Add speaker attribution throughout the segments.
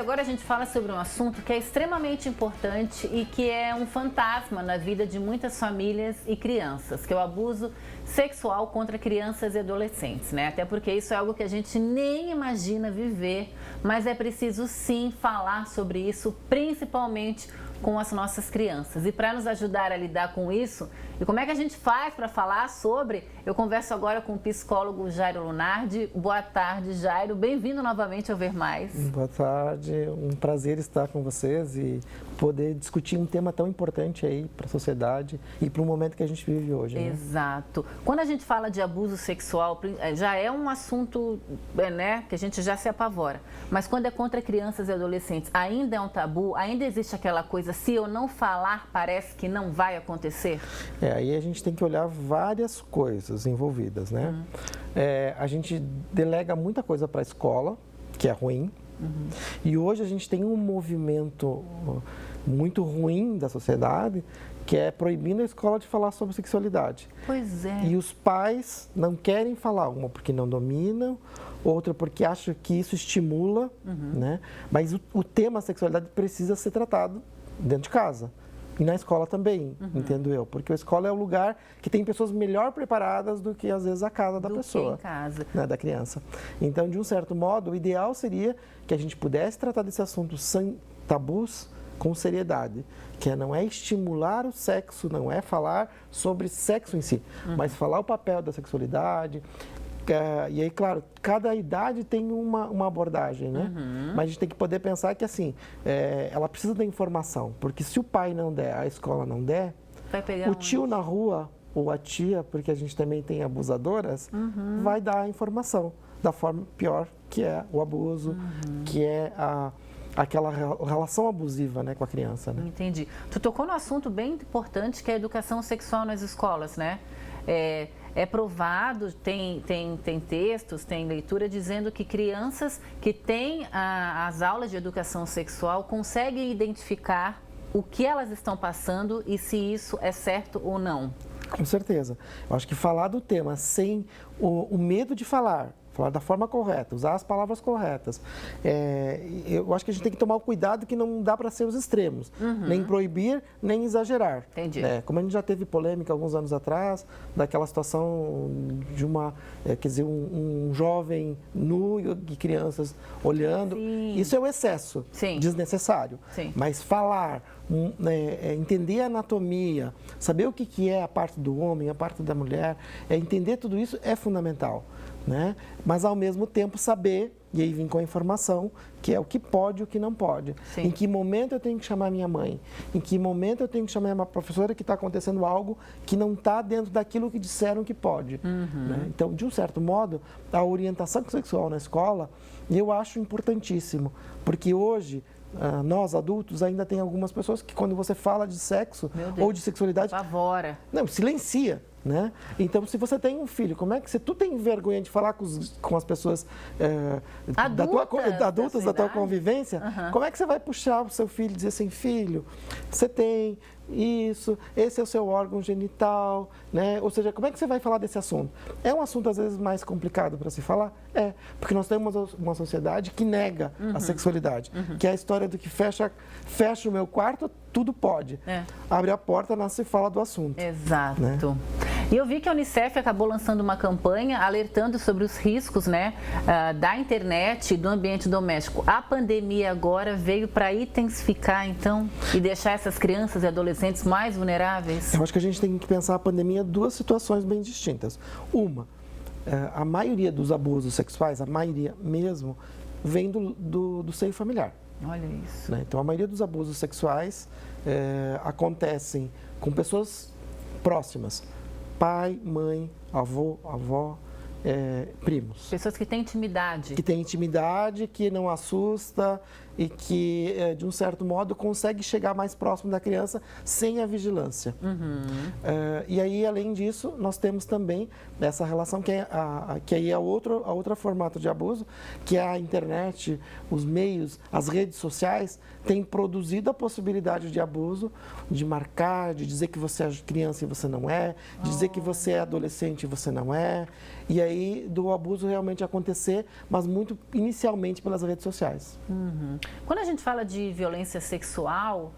Speaker 1: agora a gente fala sobre um assunto que é extremamente importante e que é um fantasma na vida de muitas famílias e crianças, que é o abuso sexual contra crianças e adolescentes, né? Até porque isso é algo que a gente nem imagina viver, mas é preciso sim falar sobre isso, principalmente com as nossas crianças. E para nos ajudar a lidar com isso, e como é que a gente faz para falar sobre, eu converso agora com o psicólogo Jairo Lunardi. Boa tarde, Jairo. Bem-vindo novamente ao Ver Mais.
Speaker 2: Boa tarde, um prazer estar com vocês e poder discutir um tema tão importante aí para a sociedade e para o momento que a gente vive hoje. Né?
Speaker 1: Exato. Quando a gente fala de abuso sexual, já é um assunto, né, que a gente já se apavora. Mas quando é contra crianças e adolescentes, ainda é um tabu? Ainda existe aquela coisa, se eu não falar, parece que não vai acontecer?
Speaker 2: Aí a gente tem que olhar várias coisas envolvidas, né? A gente delega muita coisa para a escola, que é ruim. E hoje a gente tem um movimento muito ruim da sociedade, que é proibindo a escola de falar sobre sexualidade.
Speaker 1: Pois é.
Speaker 2: E os pais não querem falar, uma porque não dominam, outra porque acham que isso estimula, né? Mas o tema sexualidade precisa ser tratado dentro de casa. E na escola também, entendo eu. Porque a escola é o lugar que tem pessoas melhor preparadas do que, às vezes, a casa da pessoa.
Speaker 1: Que em casa.
Speaker 2: Né, da criança. Então, de um certo modo, o ideal seria que a gente pudesse tratar desse assunto sem tabus, com seriedade. Que não é estimular o sexo, não é falar sobre sexo em si, mas falar o papel da sexualidade. E aí, claro, cada idade tem uma abordagem, né? Mas a gente tem que poder pensar que, assim, ela precisa da informação. Porque se o pai não der, a escola não der,
Speaker 1: vai pegar
Speaker 2: o tio na rua ou a tia, porque a gente também tem abusadoras, vai dar a informação da forma pior, que é o abuso, que é aquela relação abusiva, né, com a criança. Né?
Speaker 1: Entendi. Tu tocou no assunto bem importante, que é a educação sexual nas escolas, né? É provado, tem textos, tem leitura dizendo que crianças que têm as aulas de educação sexual conseguem identificar o que elas estão passando e se isso é certo ou não.
Speaker 2: Com certeza. Eu acho que falar do tema sem o medo de falar da forma correta, usar as palavras corretas. Eu acho que a gente tem que tomar o cuidado que não dá para ser os extremos, nem proibir, nem exagerar.
Speaker 1: Entendi.
Speaker 2: Como a gente já teve polêmica alguns anos atrás, daquela situação de um jovem nu e crianças olhando. Sim. Isso é um excesso desnecessário.
Speaker 1: Sim.
Speaker 2: Mas falar, entender a anatomia, saber o que é a parte do homem, a parte da mulher, entender tudo isso é fundamental. Né? Mas, ao mesmo tempo, saber, e aí vem com a informação, que é o que pode e o que não pode.
Speaker 1: Sim.
Speaker 2: Em que momento eu tenho que chamar minha mãe? Em que momento eu tenho que chamar uma professora que está acontecendo algo que não está dentro daquilo que disseram que pode? Né? Então, de um certo modo, a orientação sexual na escola, eu acho importantíssimo, porque hoje, nós adultos, ainda tem algumas pessoas que quando você fala de sexo ou de sexualidade...
Speaker 1: Apavora.
Speaker 2: Não, silencia. Né? Então, se você tem um filho, como é que se tu tem vergonha de falar com as pessoas adultas da tua convivência, como é que você vai puxar o seu filho e dizer assim, filho, você tem isso, esse é o seu órgão genital, né? Ou seja, como é que você vai falar desse assunto? É um assunto, às vezes, mais complicado para se falar? Porque nós temos uma sociedade que nega a sexualidade, que é a história do que fecha o meu quarto, tudo pode. Abre a porta, não se fala do assunto.
Speaker 1: Exato.
Speaker 2: Né?
Speaker 1: E eu vi que a Unicef acabou lançando uma campanha alertando sobre os riscos, né, da internet e do ambiente doméstico. A pandemia agora veio para intensificar, então, e deixar essas crianças e adolescentes mais vulneráveis?
Speaker 2: Eu acho que a gente tem que pensar a pandemia em duas situações bem distintas. Uma, a maioria dos abusos sexuais, a maioria mesmo, vem do seio familiar.
Speaker 1: Olha isso.
Speaker 2: Né? Então, a maioria dos abusos sexuais acontecem com pessoas próximas. Pai, mãe, avô, avó, primos.
Speaker 1: Pessoas que têm intimidade.
Speaker 2: Que têm intimidade, que não assusta e que, de um certo modo, consegue chegar mais próximo da criança sem a vigilância. E aí, além disso, nós temos também essa relação que aí é a outra formato de abuso, que é a internet, os meios, as redes sociais, têm produzido a possibilidade de abuso, de marcar, de dizer que você é criança e você não é, de dizer que você é adolescente e você não é. E aí do abuso realmente acontecer, mas muito inicialmente pelas redes sociais.
Speaker 1: Quando a gente fala de violência sexual,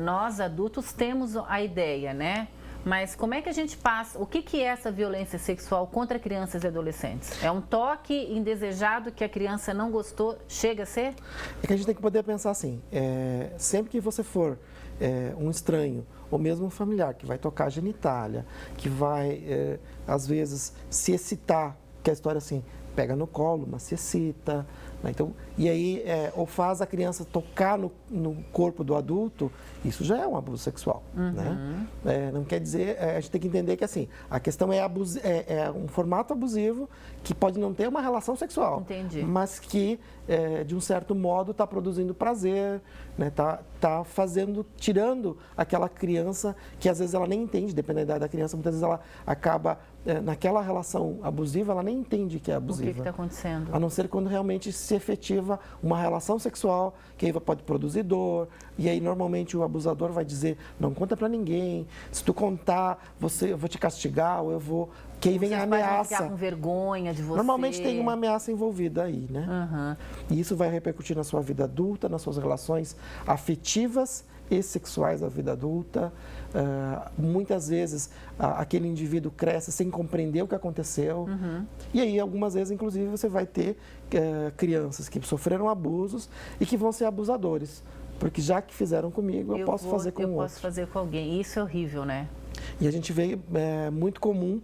Speaker 1: nós adultos temos a ideia, né? Mas como é que a gente passa? O que é essa violência sexual contra crianças e adolescentes? É um toque indesejado que a criança não gostou, chega a ser?
Speaker 2: É que a gente tem que poder pensar assim, sempre que você for um estranho, ou mesmo um familiar, que vai tocar a genitália, que vai, às vezes, se excitar, que é a história assim, pega no colo, mas se excita, né? Então, e aí, ou faz a criança tocar no corpo do adulto, isso já é um abuso sexual, né? Não quer dizer, a gente tem que entender que assim, a questão é um formato abusivo que pode não ter uma relação sexual,
Speaker 1: Entendi.
Speaker 2: mas que, de um certo modo, está produzindo prazer, né? Tá tirando aquela criança que às vezes ela nem entende, dependendo da idade da criança, muitas vezes ela acaba, naquela relação abusiva, ela nem entende que é abusiva.
Speaker 1: O que está acontecendo?
Speaker 2: A não ser quando realmente se efetiva uma relação sexual, que aí pode produzir dor, e aí normalmente o abusador vai dizer, não conta pra ninguém, se tu contar, eu vou te castigar, ou eu vou... Que aí vem a ameaça.
Speaker 1: Vão ficar com vergonha de você.
Speaker 2: Normalmente tem uma ameaça envolvida aí, né? E isso vai repercutir na sua vida adulta, nas suas relações afetivas e sexuais da vida adulta. Muitas vezes aquele indivíduo cresce sem compreender o que aconteceu. E aí algumas vezes, inclusive, você vai ter crianças que sofreram abusos e que vão ser abusadores. Porque já que fizeram comigo, eu posso fazer com o outro.
Speaker 1: Eu posso fazer com alguém. Isso é horrível, né?
Speaker 2: E a gente vê muito comum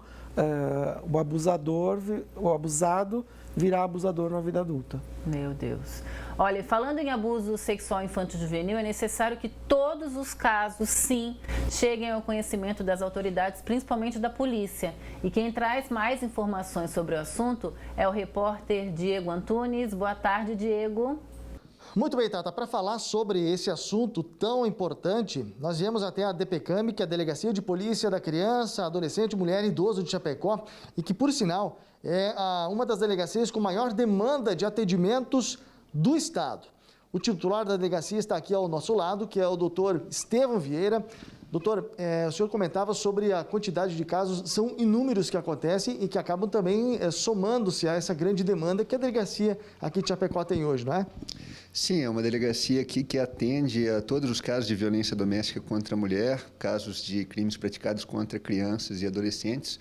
Speaker 2: o abusado virar abusador na vida adulta.
Speaker 1: Meu Deus. Olha, falando em abuso sexual infanto-juvenil, é necessário que todos os casos, sim, cheguem ao conhecimento das autoridades, principalmente da polícia. E quem traz mais informações sobre o assunto é o repórter Diego Antunes. Boa tarde, Diego.
Speaker 3: Muito bem, Tata. Para falar sobre esse assunto tão importante, nós viemos até a DPCAM, que é a Delegacia de Polícia da Criança, Adolescente, Mulher e Idoso de Chapecó, e que, por sinal, é uma das delegacias com maior demanda de atendimentos do Estado. O titular da delegacia está aqui ao nosso lado, que é o doutor Estevão Vieira. Doutor, o senhor comentava sobre a quantidade de casos, são inúmeros que acontecem e que acabam também somando-se a essa grande demanda que a delegacia aqui de Chapecó tem hoje, não é?
Speaker 4: Sim, é uma delegacia aqui que atende a todos os casos de violência doméstica contra a mulher, casos de crimes praticados contra crianças e adolescentes,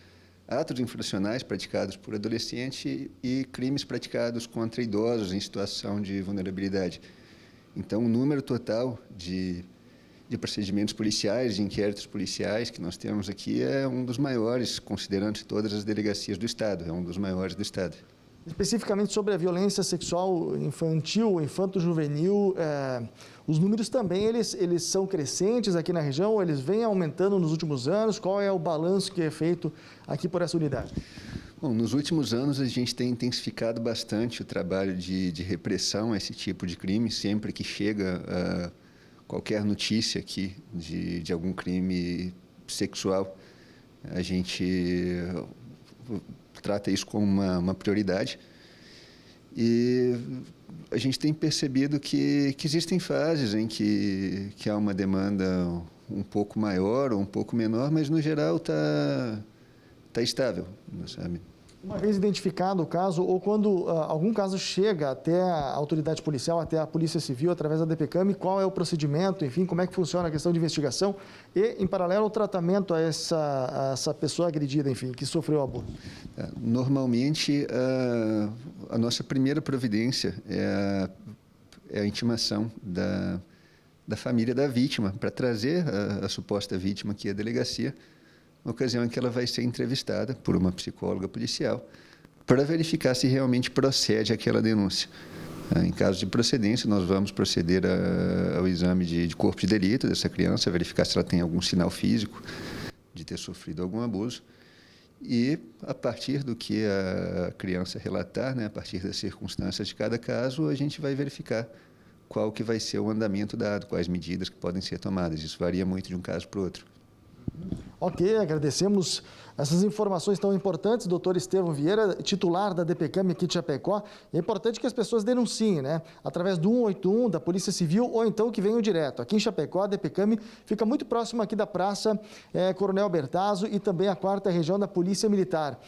Speaker 4: atos infracionais praticados por adolescentes e crimes praticados contra idosos em situação de vulnerabilidade. Então, o número total de procedimentos policiais, de inquéritos policiais que nós temos aqui é um dos maiores, considerando todas as delegacias do Estado, é um dos maiores do Estado.
Speaker 3: Especificamente sobre a violência sexual infantil, infanto-juvenil, os números também eles são crescentes aqui na região, ou eles vêm aumentando nos últimos anos? Qual é o balanço que é feito aqui por essa unidade?
Speaker 4: Bom, nos últimos anos a gente tem intensificado bastante o trabalho de repressão a esse tipo de crime, sempre que chega qualquer notícia aqui de algum crime sexual, a gente trata isso como uma prioridade. E a gente tem percebido que existem fases em que há uma demanda um pouco maior ou um pouco menor, mas no geral está estável, sabe?
Speaker 3: Uma vez identificado o caso, ou quando algum caso chega até a autoridade policial, até a Polícia Civil, através da DPCAM, qual é o procedimento, enfim, como é que funciona a questão de investigação e, em paralelo, o tratamento a essa pessoa agredida, enfim, que sofreu abuso?
Speaker 4: Normalmente, a nossa primeira providência é a intimação da família da vítima, para trazer a suposta vítima aqui à delegacia, na ocasião em que ela vai ser entrevistada por uma psicóloga policial para verificar se realmente procede aquela denúncia. Em caso de procedência, nós vamos proceder ao exame de corpo de delito dessa criança, verificar se ela tem algum sinal físico de ter sofrido algum abuso e, a partir do que a criança relatar, né, a partir das circunstâncias de cada caso, a gente vai verificar qual que vai ser o andamento dado, quais medidas que podem ser tomadas. Isso varia muito de um caso para o outro.
Speaker 3: Ok, agradecemos essas informações tão importantes, doutor Estevão Vieira, titular da DPCAM aqui de Chapecó. É importante que as pessoas denunciem, né? Através do 181 da Polícia Civil ou então que venham direto. Aqui em Chapecó, a DPCAM fica muito próximo aqui da Praça Coronel Bertazzo e também a 4ª Região da Polícia Militar.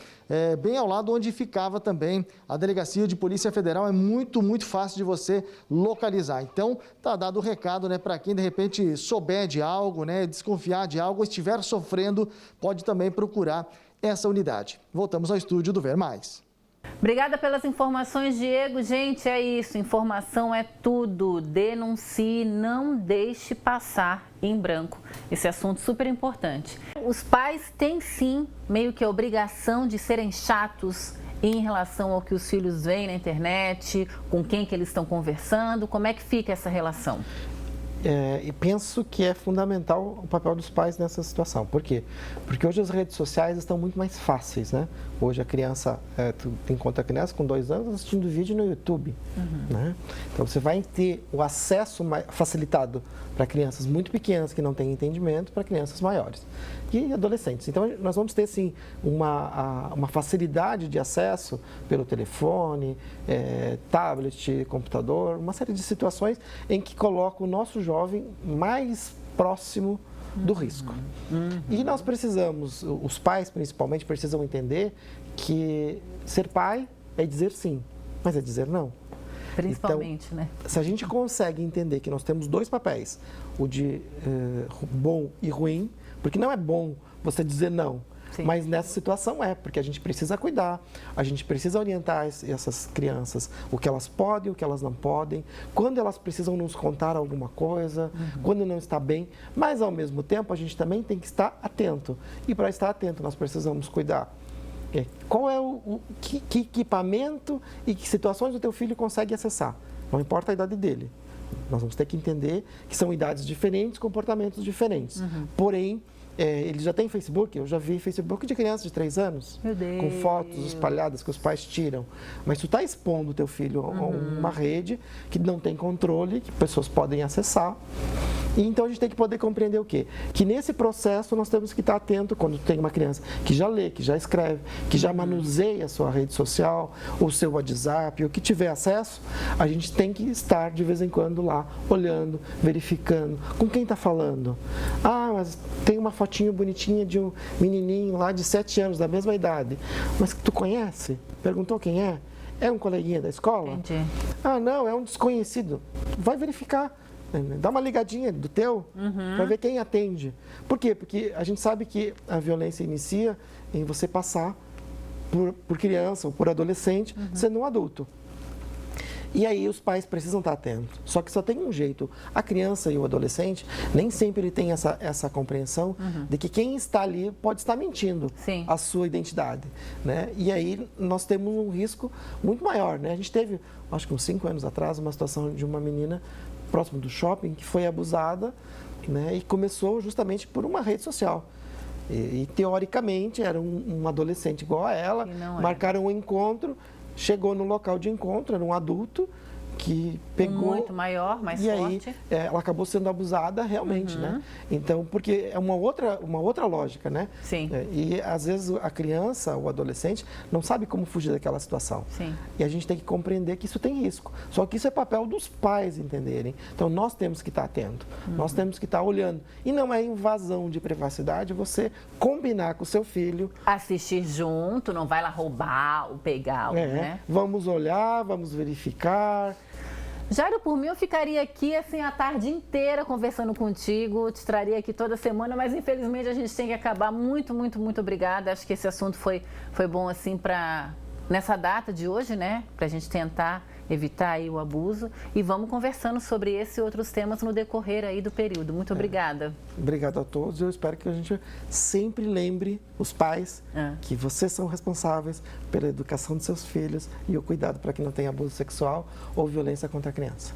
Speaker 3: Bem ao lado onde ficava também a Delegacia de Polícia Federal. É muito, muito fácil de você localizar. Então, tá dado o recado, né? Para quem de repente souber de algo, né? Desconfiar de algo, estiver sofrendo, pode também procurar essa unidade. Voltamos ao estúdio do Ver Mais.
Speaker 1: Obrigada pelas informações, Diego. Gente, é isso. Informação é tudo. Denuncie, não deixe passar em branco. Esse assunto super importante. Os pais têm sim meio que a obrigação de serem chatos em relação ao que os filhos veem na internet, com quem que eles estão conversando. Como é que fica essa relação?
Speaker 2: E penso que é fundamental o papel dos pais nessa situação. Por quê? Porque hoje as redes sociais estão muito mais fáceis, né? Hoje a criança, tu encontra a criança com 2 anos assistindo vídeo no YouTube, né? Então você vai ter o acesso facilitado para crianças muito pequenas que não têm entendimento, para crianças maiores e adolescentes. Então nós vamos ter sim uma facilidade de acesso pelo telefone, tablet, computador, uma série de situações em que coloca o nosso jovem mais próximo do risco. E nós precisamos, os pais principalmente, precisam entender que ser pai é dizer sim, mas é dizer não.
Speaker 1: Principalmente,
Speaker 2: então,
Speaker 1: né?
Speaker 2: Se a gente consegue entender que nós temos 2 papéis, o de bom e ruim, porque não é bom você dizer não, sim, mas nessa situação porque a gente precisa cuidar, a gente precisa orientar essas crianças, o que elas podem, o que elas não podem, quando elas precisam nos contar alguma coisa, quando não está bem, mas ao mesmo tempo a gente também tem que estar atento. E para estar atento nós precisamos cuidar. Qual é que equipamento e que situações o teu filho consegue acessar? Não importa a idade dele. Nós vamos ter que entender que são idades diferentes, comportamentos diferentes. Porém, ele já tem Facebook, eu já vi Facebook de crianças de 3 anos, com fotos espalhadas que os pais tiram. Mas tu está expondo o teu filho a uma rede que não tem controle, que pessoas podem acessar. E então a gente tem que poder compreender o quê? Que nesse processo nós temos que estar atento quando tem uma criança que já lê, que já escreve, que já manuseia a sua rede social, o seu WhatsApp, o que tiver acesso, a gente tem que estar de vez em quando lá, olhando, verificando, com quem está falando. Ah, mas tem uma fotinho bonitinha de um menininho lá de 7 anos, da mesma idade. Mas tu conhece? Perguntou quem é? É um coleguinha da escola?
Speaker 1: Entendi.
Speaker 2: Ah, não, é um desconhecido. Vai verificar. Dá uma ligadinha do teu para ver quem atende. Por quê? Porque a gente sabe que a violência inicia em você passar por criança ou por adolescente sendo um adulto. E aí os pais precisam estar atentos. Só que só tem um jeito. A criança e o adolescente, nem sempre ele tem essa compreensão de que quem está ali pode estar mentindo a sua identidade, né? E aí nós temos um risco muito maior, né? A gente teve, acho que uns 5 anos atrás, uma situação de uma menina próximo do shopping que foi abusada, né? E começou justamente por uma rede social. E teoricamente era um adolescente igual a ela, marcaram um encontro, chegou no local de encontro, era um adulto que pegou...
Speaker 1: Muito maior, mais
Speaker 2: forte.
Speaker 1: E aí
Speaker 2: ela acabou sendo abusada realmente, né? Então, porque é uma outra lógica, né?
Speaker 1: Sim.
Speaker 2: E às vezes a criança, o adolescente, não sabe como fugir daquela situação.
Speaker 1: Sim.
Speaker 2: E a gente tem que compreender que isso tem risco. Só que isso é papel dos pais entenderem. Então, nós temos que estar atentos, nós temos que estar olhando. E não é invasão de privacidade você combinar com o seu filho.
Speaker 1: Assistir junto, não vai lá roubar ou pegar, né?
Speaker 2: Vamos olhar, vamos verificar.
Speaker 1: Jairo, por mim eu ficaria aqui assim a tarde inteira conversando contigo, te traria aqui toda semana, mas infelizmente a gente tem que acabar. Muito, muito, muito obrigada. Acho que esse assunto foi bom assim nessa data de hoje, né? Pra gente tentar evitar aí o abuso e vamos conversando sobre esse e outros temas no decorrer aí do período. Muito obrigada.
Speaker 2: Obrigado a todos. Eu espero que a gente sempre lembre os pais que vocês são responsáveis pela educação de seus filhos e o cuidado para que não tenha abuso sexual ou violência contra a criança.